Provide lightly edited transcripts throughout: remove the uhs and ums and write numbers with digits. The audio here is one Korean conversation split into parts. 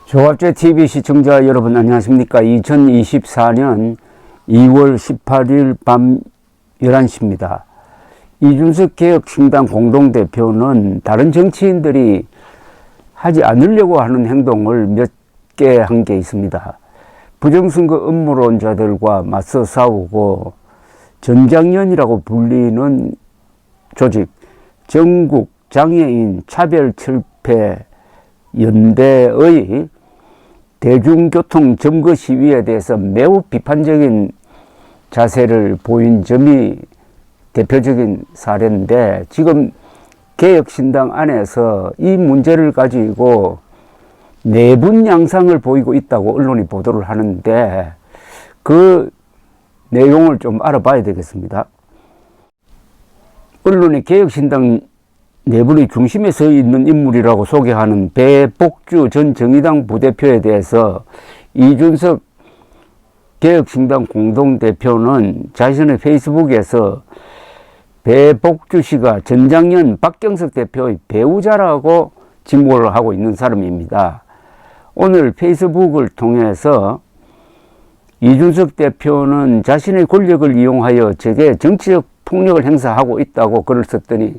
조갑제 TV 시청자 여러분 안녕하십니까. 2024년 2월 18일 밤 11시입니다. 이준석 개혁신당 공동대표는 다른 정치인들이 하지 않으려고 하는 행동을 몇 개 한 게 있습니다. 부정선거 음모론자들과 맞서 싸우고 전장년이라고 불리는 조직 전국 장애인 차별철폐 연대의 대중교통 점거 시위에 대해서 매우 비판적인 자세를 보인 점이 대표적인 사례인데, 지금 개혁신당 안에서 이 문제를 가지고 내분 양상을 보이고 있다고 언론이 보도를 하는데, 그 내용을 좀 알아봐야 되겠습니다. 언론이 개혁신당 내분의 중심에 서 있는 인물이라고 소개하는 배복주 전 정의당 부대표에 대해서 이준석 개혁신당 공동대표는 자신의 페이스북에서 배복주 씨가 전장년 박경석 대표의 배우자라고 지목을 하고 있는 사람입니다. 오늘 페이스북을 통해서 이준석 대표는 자신의 권력을 이용하여 제게 정치적 폭력을 행사하고 있다고 글을 썼더니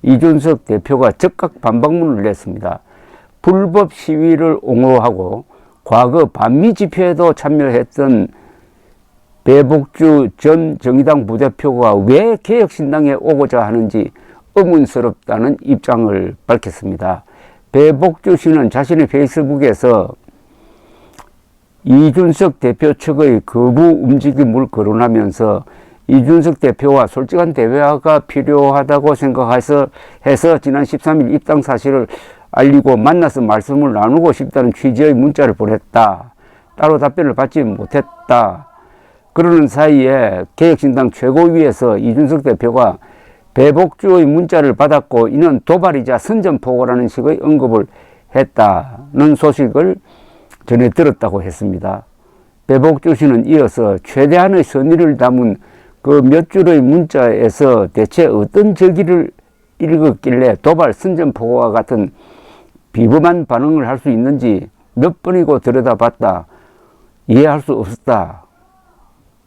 이준석 대표가 즉각 반박문을 냈습니다. 불법 시위를 옹호하고 과거 반미 집회에도 참여했던 배복주 전 정의당 부대표가 왜 개혁신당에 오고자 하는지 의문스럽다는 입장을 밝혔습니다. 배복주 씨는 자신의 페이스북에서 이준석 대표 측의 거부 움직임을 거론하면서 이준석 대표와 솔직한 대화가 필요하다고 생각해서 지난 13일 입당 사실을 알리고 만나서 말씀을 나누고 싶다는 취지의 문자를 보냈다. 따로 답변을 받지 못했다. 그러는 사이에 개혁신당 최고위에서 이준석 대표가 배복주의 문자를 받았고 이는 도발이자 선전포고라는 식의 언급을 했다는 소식을 전해 들었다고 했습니다. 배복주 씨는 이어서 최대한의 선의를 담은 그 몇 줄의 문자에서 대체 어떤 적의를 읽었길래 도발, 선전포고와 같은 비범한 반응을 할 수 있는지 몇 번이고 들여다봤다. 이해할 수 없었다.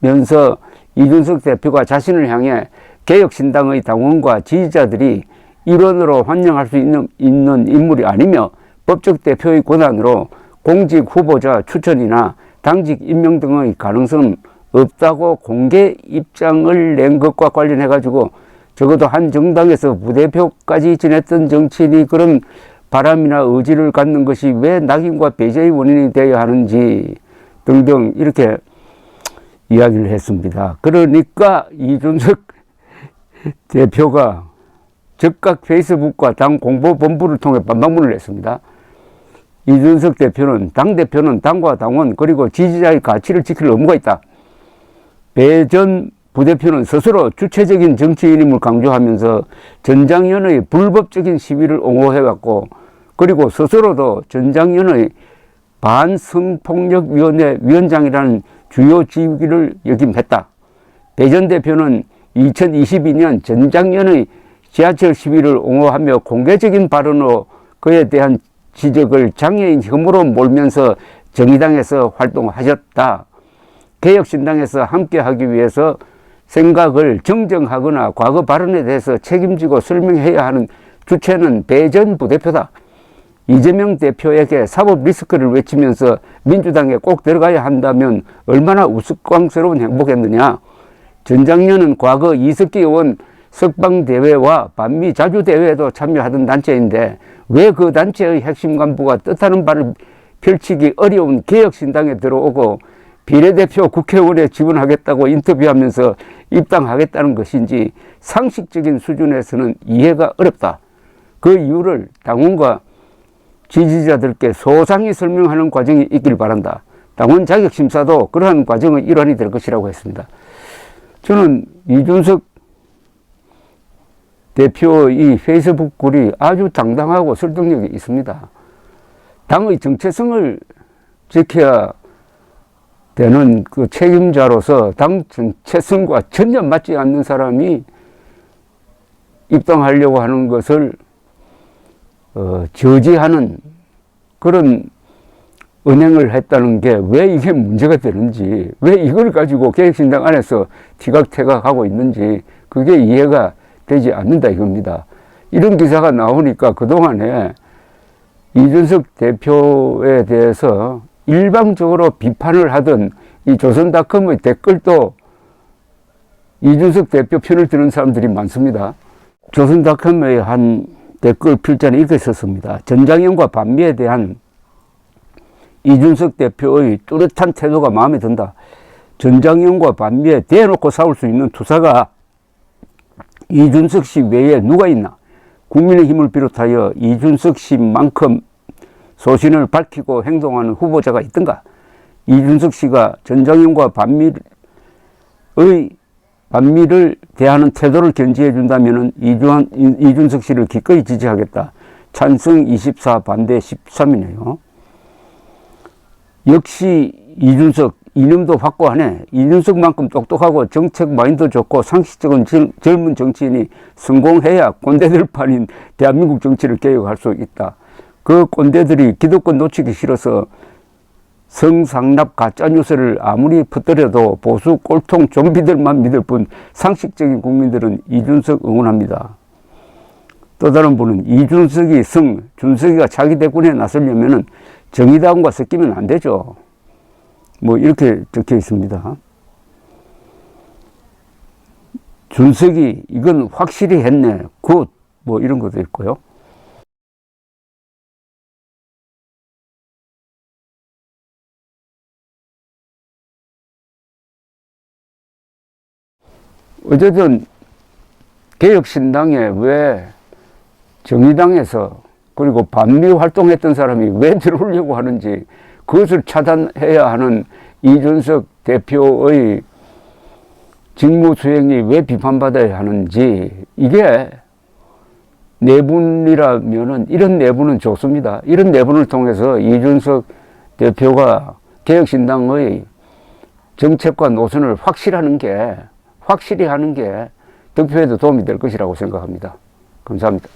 면서 이준석 대표가 자신을 향해 개혁신당의 당원과 지지자들이 일원으로 환영할 수 있는 인물이 아니며 법적 대표의 권한으로 공직 후보자 추천이나 당직 임명 등의 가능성은 없다고 공개 입장을 낸 것과 관련해 가지고 적어도 한 정당에서 부대표까지 지냈던 정치인이 그런 바람이나 의지를 갖는 것이 왜 낙인과 배제의 원인이 되어야 하는지 등등 이렇게 이야기를 했습니다. 그러니까 이준석 대표가 즉각 페이스북과 당 공보본부를 통해 반박문을 냈습니다. 이준석 대표는 당대표는 당과 당원 그리고 지지자의 가치를 지킬 의무가 있다. 배 전 부대표는 스스로 주체적인 정치인임을 강조하면서 전장년의 불법적인 시위를 옹호해왔고, 그리고 스스로도 전장년의 반성폭력위원회 위원장이라는 주요 직위를 역임했다. 배 전 대표는 2022년 전장년의 지하철 시위를 옹호하며 공개적인 발언으로 그에 대한 지적을 장애인 혐오로 몰면서 정의당에서 활동하셨다. 개혁신당에서 함께하기 위해서 생각을 정정하거나 과거 발언에 대해서 책임지고 설명해야 하는 주체는 배 전 부대표다. 이재명 대표에게 사법 리스크를 외치면서 민주당에 꼭 들어가야 한다면 얼마나 우스꽝스러운 행보겠느냐. 전장년은 과거 이석기 의원 석방대회와 반미 자주대회에도 참여하던 단체인데 왜 그 단체의 핵심 간부가 뜻하는 바를 펼치기 어려운 개혁신당에 들어오고 비례대표 국회의원에 지원하겠다고 인터뷰하면서 입당하겠다는 것인지 상식적인 수준에서는 이해가 어렵다. 그 이유를 당원과 지지자들께 소상히 설명하는 과정이 있길 바란다. 당원 자격심사도 그러한 과정의 일환이 될 것이라고 했습니다. 저는 이준석 대표의 페이스북 글이 아주 당당하고 설득력이 있습니다. 당의 정체성을 지켜야 되는 그 책임자로서 당 정체성과 전혀 맞지 않는 사람이 입당하려고 하는 것을 저지하는 그런 은행을 했다는 게 왜 이게 문제가 되는지, 왜 이걸 가지고 개혁신당 안에서 티각태각하고 있는지 그게 이해가 되지 않는다 이겁니다. 이런 기사가 나오니까 그동안에 이준석 대표에 대해서 일방적으로 비판을 하던 이 조선닷컴의 댓글도 이준석 대표 편을 드는 사람들이 많습니다. 조선닷컴의 한 댓글 필자는 이렇게 썼습니다. 전장현과 반미에 대한 이준석 대표의 뚜렷한 태도가 마음에 든다. 전장현과 반미에 대놓고 싸울 수 있는 투사가 이준석 씨 외에 누가 있나? 국민의힘을 비롯하여 이준석 씨만큼 소신을 밝히고 행동하는 후보자가 있던가? 이준석 씨가 전장현과 반미를 대하는 태도를 견지해 준다면 이준석 씨를 기꺼이 지지하겠다. 찬성 24, 반대 13이네요. 역시 이준석, 이념도 확고하네. 이준석만큼 똑똑하고 정책 마인드 좋고 상식적인 젊은 정치인이 성공해야 꼰대들 판인 대한민국 정치를 개혁할 수 있다. 그 꼰대들이 기득권 놓치기 싫어서 성상납 가짜뉴스를 아무리 퍼뜨려도 보수 꼴통 좀비들만 믿을 뿐 상식적인 국민들은 이준석 응원합니다. 또 다른 분은 이준석이 준석이가 차기 대권에 나서려면 정의당과 섞이면 안 되죠. 뭐 이렇게 적혀 있습니다. 준석이 이건 확실히 했네. 굿. 뭐 이런 것도 있고요. 어쨌든 개혁신당에 왜 정의당에서 그리고 반미 활동했던 사람이 왜 들어오려고 하는지 그것을 차단해야 하는 이준석 대표의 직무 수행이 왜 비판받아야 하는지 이게 내분이라면은 이런 내분은 좋습니다. 이런 내분을 통해서 이준석 대표가 개혁신당의 정책과 노선을 확실히 하는 게 득표에도 도움이 될 것이라고 생각합니다. 감사합니다.